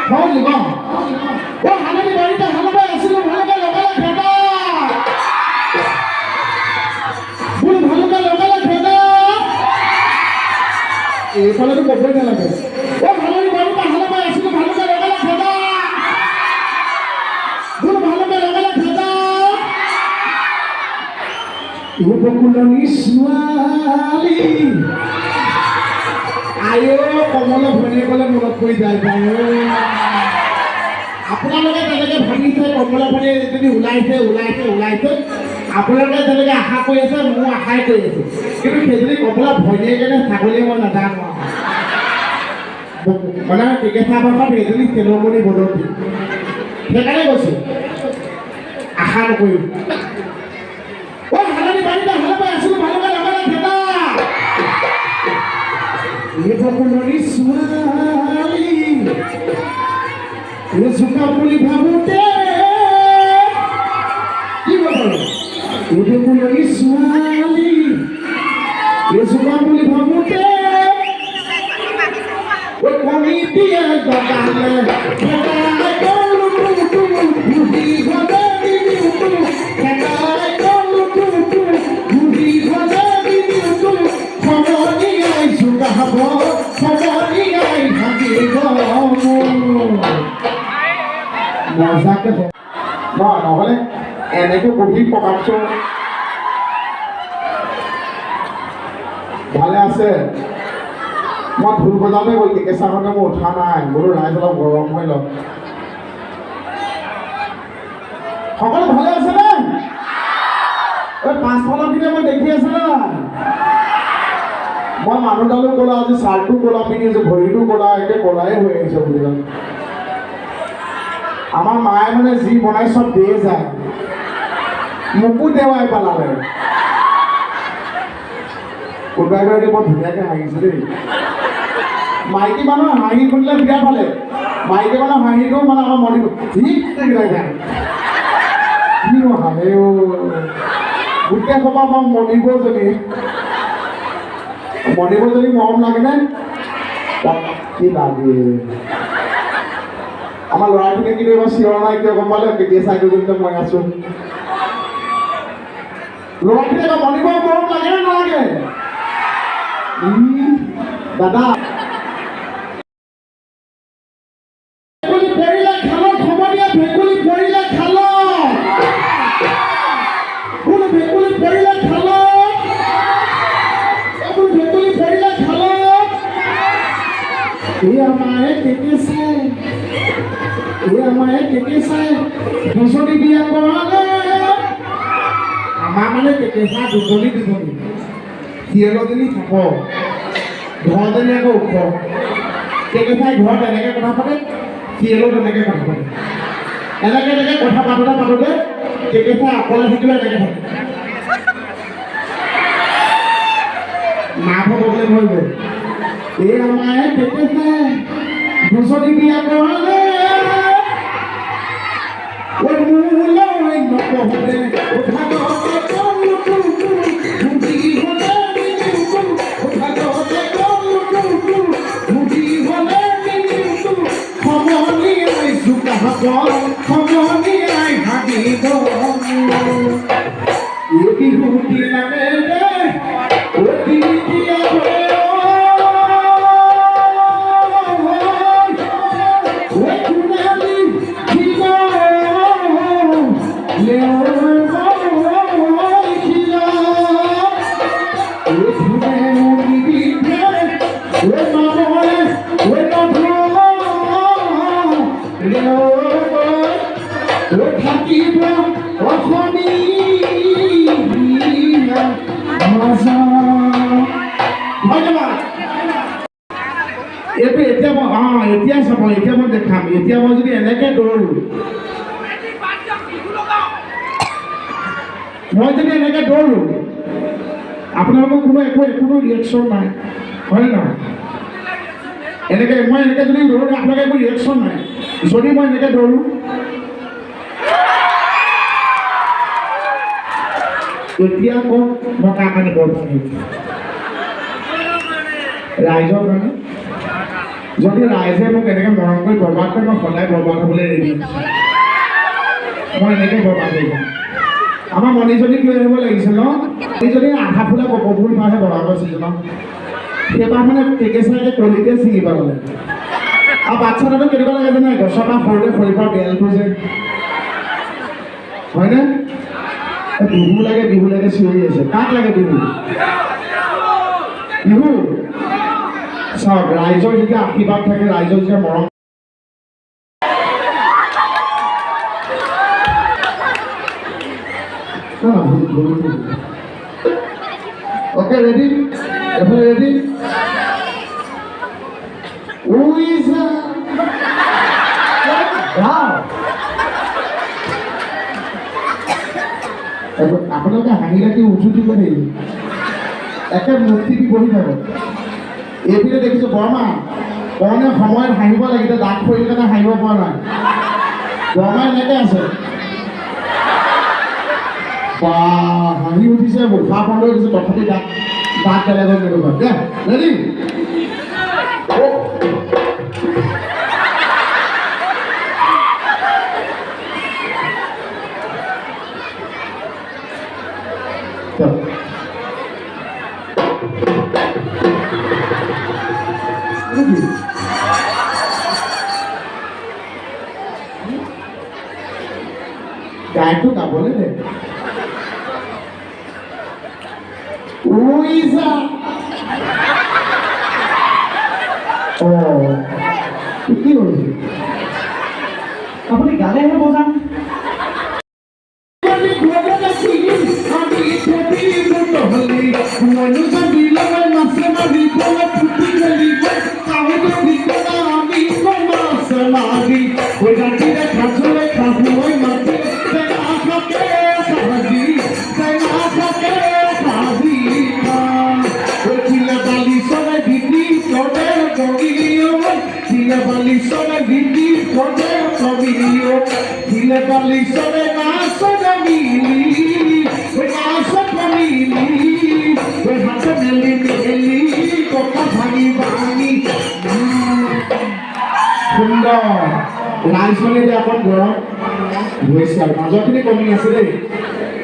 হ'ল নি অ হালনি বাৰীতে হালবাই আছিলো ভালকে লগালে খেদা বোলো ভালকে লগালে খেদা এইফালেতো ক'বই নালাগে অ হালনি বাৰীতে হালবাই আছিলো ভালকে লগালে খেদা বোলো ভালকে লগালে খেদা উপকুলনি ছোৱালী আয়ো কমল ভনীয়েকলে মনত পৰি যায় আপোনালোকে তেনেকৈ ভাবিছে কমল ভনীয়ে যদি ওলাইছে আপোনালোকে তেনেকৈ আশা কৰি আছে মোৰ আশাই কৰি আছো কিন্তু সেইজনী কমল ভনীয়েকে নে ছাগলীয়ে মই নাজানো মানে টিকেছা ভাষাত সেইজনী চেলমণি বদতি সেইকাৰণে কৈছোঁ আশা নকৰিম অ হালনি বাৰীতে হালবাই আছিলো ভালকে লগালে খেদা উপকুলনি ছোৱালী জোকা বুলি ভাবোতে কি বাৰু উপকুলনি ছোৱালী জোকা বুলি ভাবোতে কমিটিয়ে দগালে খেদাই গ'লো বুদ্ধি ঘৰে দিওঁতো খেদাই গ'লো বুদ্ধি ঘৰে দিওঁতো খবৰি আই জোকা হ'ব খবৰি আই ভাগিব মজাকে নহ'লে এনেকৈ বহি পকাচোন ভালে আছে মই ঢোল বজাওঁতে গ'ল কেঁচাখনে মই উঠা নাই বোলো ৰাইজ অলপ গৰম হৈ লওক সকলো ভালে আছে নে এই পাঁচফালৰখিনি মই দেখি আছে না মই মানুহডালো ক'লা আজি চাৰ্টটো ক'লা পিন্ধি আছোঁ ভৰিটো ক'লা একে ক'লাই হৈ আহিছে বুলি আমাৰ মায়ে মানে যি বনাই চব দিয়ে যায় মোকো দেৱাই পেলালে কোনোবাই গৰাকী বৰ ধুনীয়াকৈ হাঁহিছে দেই মাইকী মানুহৰ হাঁহি শুনিলে বিয়া পালে মাইকী মানুহৰ হাঁহিটো মানে আমাৰ মণিপুৰ ঠিক কিনো হাঁহে গোটেই সভা আমাৰ মণিপুৰজনী মৰম লাগেনে কি লাগে আমাৰ ল'ৰাখিনিয়ে কিন্তু এবাৰ চিঞৰ নাই কিয় গম পালে কেঁচা কৰি মই আছো ল'ৰাখিনিয়ে এবাৰ মণিপুৰৰ মৰম লাগেনে নালাগে দাদা দুজনী বিয়া কৰালে আমাৰ মানে কেঁচা দুজনী চিৰিয়েলজনী থাক ঘৰজনী আকৌ ওখ কেঁচাই ঘৰত এনেকৈ কথা পাতে চিৰিয়েলত এনেকৈ কথা পাতে এনেকৈ কথা পাতোতে কেঁচাই অকলে থাকিলে এনেকৈ থাকে মাকৰ প্ৰব্লেম হৈ গ'ল এই আমাৰ কেঁচাই দুজনী বিয়া কৰালে এতিয়া চাব এতিয়া মই দেখাম এতিয়া মই যদি এনেকৈ দৌৰোঁ আপোনালোকৰ কোনো ৰিয়েকশ্যন নাই হয় নহয় এনেকৈ মই এনেকৈ যদি দৌৰোঁ আপোনালোকে একো ৰিয়েকশ্যন নাই যদি মই এনেকৈ দৌৰোঁ এতিয়া কওক মই কাৰ কাৰণে বৰ ভাবিম ৰাইজৰ কাৰণে যদি ৰাইজে মোক এনেকৈ মৰম কৰি বৰবাদ কৰে মই সদায় বৰবাদ হ'বলৈ ৰেডি মই এনেকৈ বৰবাদ হৈ যাম আমাৰ মণিজনীক লৈ আহিব লাগিছিল ন মণিজনী আধা ফুলা কপৌফুল পাৰহে বৰবাদ হৈছিল ন সেইবাৰ মানে পেকেচাইকে কলিতে ছিঙি পালে আৰু বাচ্চাটো কেনেকুৱা লাগে জানে গছৰ পৰা সৰুতে সৰি পৰা বেলটো যে হয়নে বিহু লাগে চিঞৰি আছে কাক লাগে বিহু বিহু চাওক ৰাইজৰ যেতিয়া আশীৰ্বাদ থাকে ৰাইজৰ যেতিয়া মৰম ওকে ৰেডি এফালে ৰেডি আপোনালোকে হাঁহি ৰাখি উঠি দিব নেকি একে মূৰ্তি দি বহি থাকক এইপিনে দেখিছোঁ বৰমা কণে সময়ত হাঁহিব লাগিলে দাঁত সৰি কাৰণে হাঁহিব পৰা নাই বৰমা এনেকৈ আছে বা হাঁহি উঠিছে মুখা বন্ধ হৈ গৈছে তথাপি দাঁত বেলেগত নেদেখুৱা দে ৰেডি গায়কটো গাবলৈ দে কি হৈছে আপুনি গালেহে বজাম ৰাইজখনে যে অকণ গৰম হৈছে আৰু মাজৰখিনি কমি আছে দেই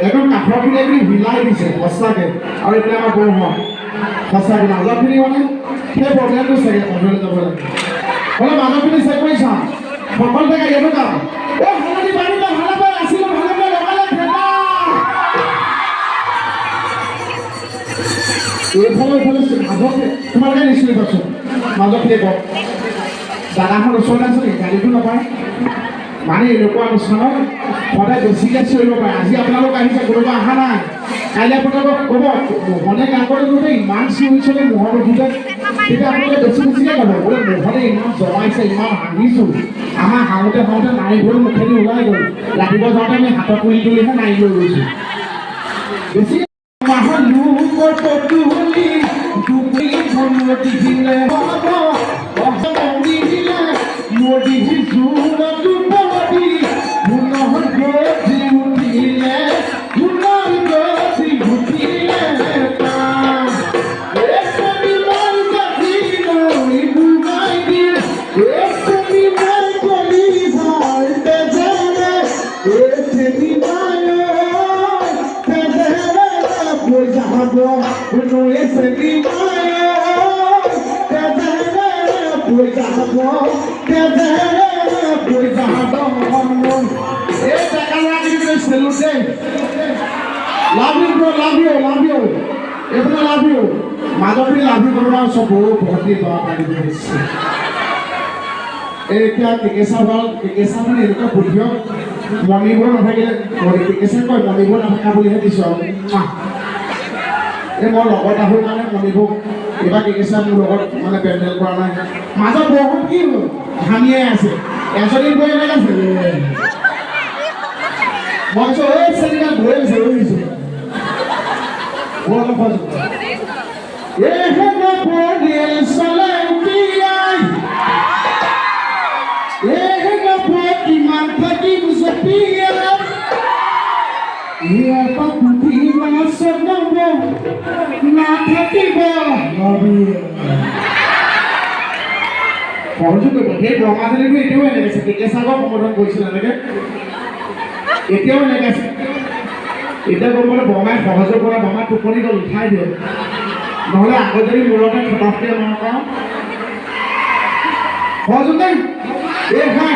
একদম কাষৰখিনি এখিনি হিলাই দিছে সঁচাকৈ আৰু এতিয়া আমাৰ বৰমা সঁচাকৈ মাজৰখিনি মানে সেই প্ৰব্লেমটো চাগে কণ্ট্ৰল যাব লাগে হ'লে মাজৰখিনি চেক কৰি চাওঁ সকলো জেগা এইটো কাম হালধি পাৰিলে ভালে পাই আছিলোঁ ভালে পাই লগালে ঠেলা এইফালে মাজতে তোমালোকে নিশ্চয় পাইছোঁ মাজৰখিনি কওক দাদাখন ওচৰতে আছে নেকি গাড়ীটো নাপায় মানে এনেকুৱা অনুষ্ঠানত সদায় বেছিকৈ চিঞৰিব পাৰে আজি আপোনালোক আহিছে কোনোবা অহা নাই কাইলৈ আপোনালোকক ক'ব মোহনে কাকৰে গোটেই ইমান চিঞৰিছিলে মোহন উঠোতে তেতিয়া আপোনালোকে বেছিকৈ ক'ব বোলে মোহনে ইমান জমাইছে ইমান হাঁহিছোঁ আমাৰ হাঁহোতে নাৰিকল মুখেদি ওলাই গ'ল ৰাতিপুৱা যাওঁতে আমি হাতত তুলি তুলিহে নাৰি লৈ গৈছোঁ বেছি মাজতে লাভি কৰোঁ চব ভৰ্তি এতিয়া টিকেচা মানে এনেকুৱা বুদ্ধিয়ক মণিবোৰ নাথাকিলে টিকেচা কয় মণিবোৰ নাথাকা বুলিহে দিছোঁ আৰু এই মই লগত আহোঁ মানে মণিবোৰ এইবাৰ টিকেচা মোৰ লগত মানে পেণ্ডেল কৰা নাই মাজত বহুত কি হ'ল হামিয়াই আছে এজনী গৈ এনেকৈ আছে মই কৈছোঁ এই চেনিকা গৈ আছে ৰৈছোঁ অলপ পাইছোঁ সহযোগ কৰিব সেই ব্ৰহ্মাজনীটো এতিয়াও এনেকৈ আছে কেকেচাগৰ সম্বোধন কৰিছিল এনেকৈ এতিয়াও এনেকৈ আছে এতিয়া গম পালে বৰমাই সহযোগ কৰে বৰমাই টোপনি গ'ল উঠাই দিয়ে নহ'লে আগত যদি মূৰতে খটাফকে নকওঁ সহযোগ নাই এই হাই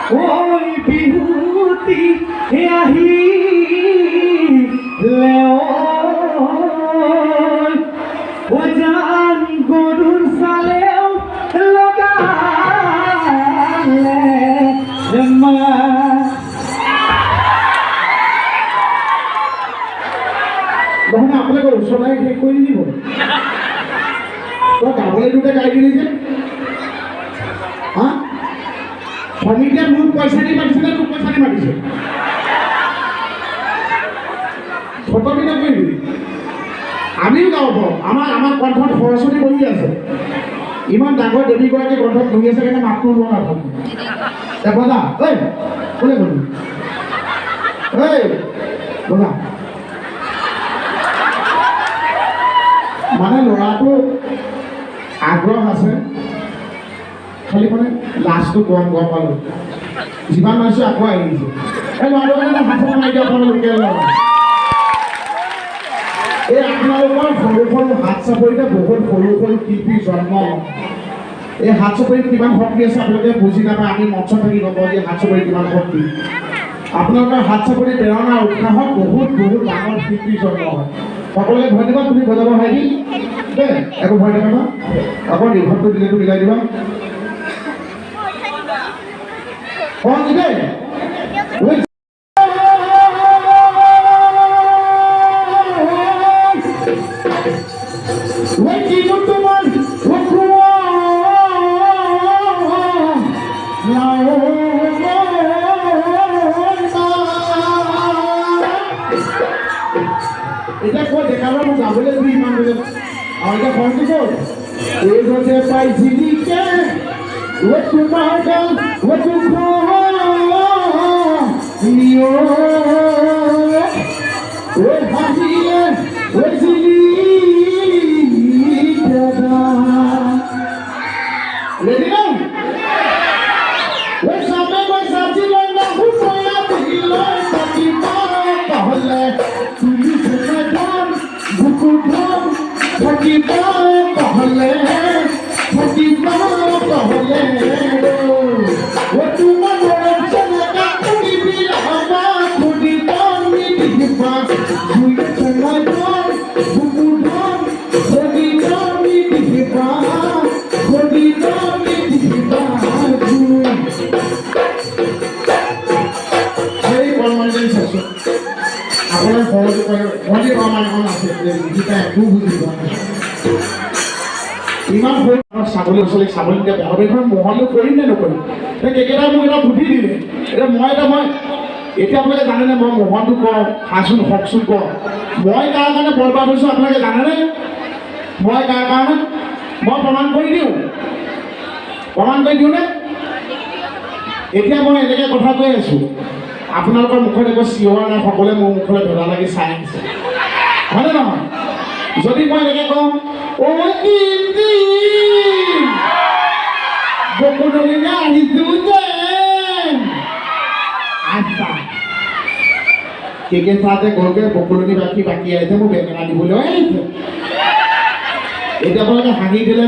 oi bihuti ahi leoi ojan gorur saleu logale ma নহলে আপোনালোকৰ ওচৰলৈ শেষ কৰি দিব তই গাবলৈ দুটা গাই দিলি যে হা সমিতিয়ে মোক পইচা দি মাতিছিলে তোক পইচা দি মাতিছে ফটোকেইটা কৰিবি আমিও গাব পাৰোঁ আমাৰ কণ্ঠত সৰস্বতী বহি আছে ইমান ডাঙৰ দেৱীগৰাকী কণ্ঠত বহি আছে কাৰণে মাতটো লোৱা নাথাকে বজা ঐ কোনে বহি ঐ বজা মানে ল'ৰাটো আগ্ৰহ আছে খালি মানে লাষ্টটো গম পালোঁ যিমান মাৰিছোঁ আকৌ আহিছে এই ল'ৰাটো মানে হাত মাৰি দিয়া আপোনালোকে এই আপোনালোকৰ সৰু সৰু হাত চাপৰিতে বহুত সৰু সৰু শিল্পীৰ জন্ম এই হাত চাপৰিত কিমান শক্তি আছে আপোনালোকে বুজি নাপায় আমি মঞ্চত থাকি গম পাওঁ যে হাত চাপৰিত কিমান শক্তি আপোনালোকৰ হাত চাপৰি প্ৰেৰণা উৎসাহত বহুত বহুত ডাঙৰ শিল্পীৰ জন্ম হয় সকলোকে ধন্যবাদ তুমি বজাব ভাইটি দেই একো ভয় নাপাবা আকৌ নিৰ্ভৰটো দিলেতো মিলাই দিবা কওঁ দেই এটা কো দেখালো মোক গাবলে দুই ইমান বলে আর এটা ফোনটো কর এই রোজে পাইছিলি কে ও তোমার গান ও তুমি নিও ও ভাবিয়ে ও জিলি দাদা রেডি নাও ও সামনে কই সাথী লই না হুসয়া দিল তাকি তাহলে তুমি সুন্দর বুকুধর ফকিবা कहले फकीबा कहले वो तुम मोर चलका कुड़ी बिलहमा कुड़ी तामी दिखबा जुई चला जान बुकुधर फकी तामी दिखबा फकी तामी दिखबा जुई এই কর্মচারী শাসক আপনার সহজ করে অনেক আমার আছে যেটা একটু বুঝি ইমান ছাগলী ওচৰলৈ ছাগলী দিয়া বেয়া এখন মহলেও কৰিম নে নকৰিম কেইকেইটা মোক এটা বুদ্ধি দিলে এতিয়া মই এতিয়া আপোনালোকে জানেনে মই মোহনটো কওঁ হাচোন হকচোন কওঁ মই কাৰ কাৰণে বৰবাদ হৈছোঁ আপোনালোকে জানেনে মই কাৰ কাৰণে মই প্ৰমাণ কৰি দিওঁনে এতিয়া মই এনেকৈ কথা কৈ আছোঁ আপোনালোকৰ মুখত একো চিঞৰ নাই সকলোৱে মোৰ মুখলৈ ভেদা লাগি চাই আছে হয়নে নহয় যদি মই এনেকৈ কওঁ ও দিন বকুলনি আহিছোঁ যে আচ্ছা কেকে চাতে গলগে বকুলনি বাকী আহিছে মোক বেঙেনা দিবলৈ আহিছে এতিয়া আপোনালোকে হাঁহি দিলে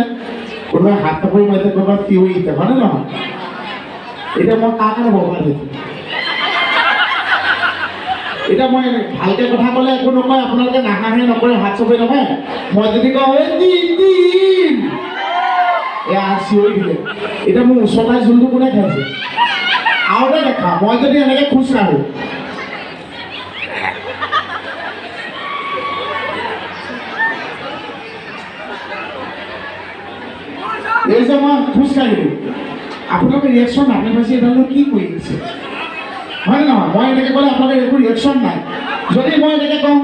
কোনোবাই হাত চাপৰি মাৰিছে কোনোবাই চিঞৰিছে হয়নে নহয় এতিয়া মই কাৰ কাৰণে বৰবাদ হৈছোঁ এতিয়া মই ভালকৈ কথা ক'লে একো নকয় আপোনালোকে নাহাঁহে নকৰে হাত চাপৰি নহয় মই যদি কওঁ এই দিন এয়া চিঞৰি দিলে এতিয়া মোৰ ওচৰতে জোলটো কোনে খাইছে আৰুতে দেখা মই যদি এনেকৈ খোজ কাঢ়োঁ এই যে মই খোজকাঢ়িলোঁ আপোনালোকে ৰিয়েকশ্যন আপুনি পাইছে এডালনো কি কৰি আছে হয় নে নহয় মই এনেকৈ ক'লে আপোনালোকে একো ৰিয়েকশ্যন নাই যদি মই এনেকৈ কওঁ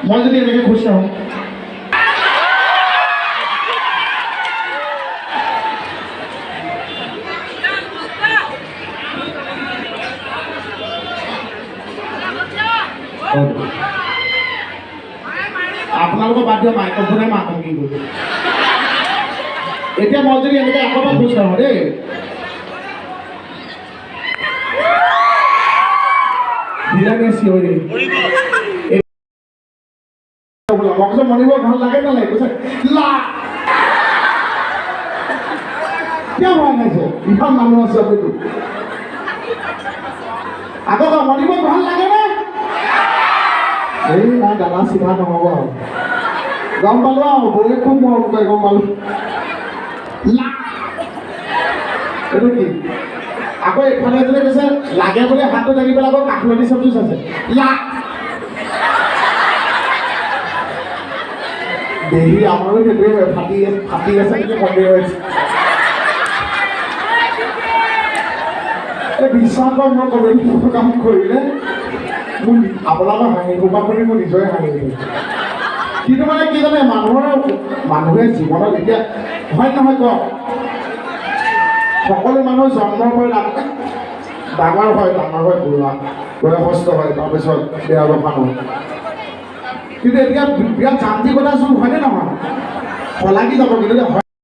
মই যদি এনেকৈ খোজকাঢ়োঁ আপোনালোকৰ বাদ দিয়া মাইক্ৰফোনে মাতক কি কৰিব এতিয়া মই যদি এনেকৈ একেবাৰে খোজকাঢ়োঁ দেই ধীৰে চিঞৰি মই মনিব ভাল লাগে নালাগে কৈছে লা কিয় হোৱা নাই যে ইমান মানুহ আছে আপুনি আকৌ মনিব ভাল লাগে নে এই নাই দাদা চিধা নহ'ব আৰু গম পালোঁ আৰু বৌয়ে খুব মৰম কৰে গম পালোঁ এইটো কি আকৌ এইফালে যদি কৈছে লাগে বুলি হাতটো দাঙি পেলাই আকৌ কাঠলতি চব্জি আছে লা দেহি আমাৰো সেইটোৱে ফাটি আছে নেকি সন্দেহ হৈছে এই বিশ্বাস কৰা মই কমেণ্ট কাম কৰিলে মোৰ আপোনালোকৰ হাঁহি সোপা কৰি মোৰ নিজৰে হাঁহি উঠে কিন্তু মানে কি জানে মানুহে জীৱনত এতিয়া হয় নহয় কওক সকলো মানুহ জন্মৰ পৰা ডাঙৰ হয় বুঢ়া বয়সস্থ হয় তাৰপিছত বেয়া বসান হয় কিন্তু এতিয়া বিৰাট যান্ত্ৰিকতা যুগ হয়নে নহয় শলাগি যাব কিন্তু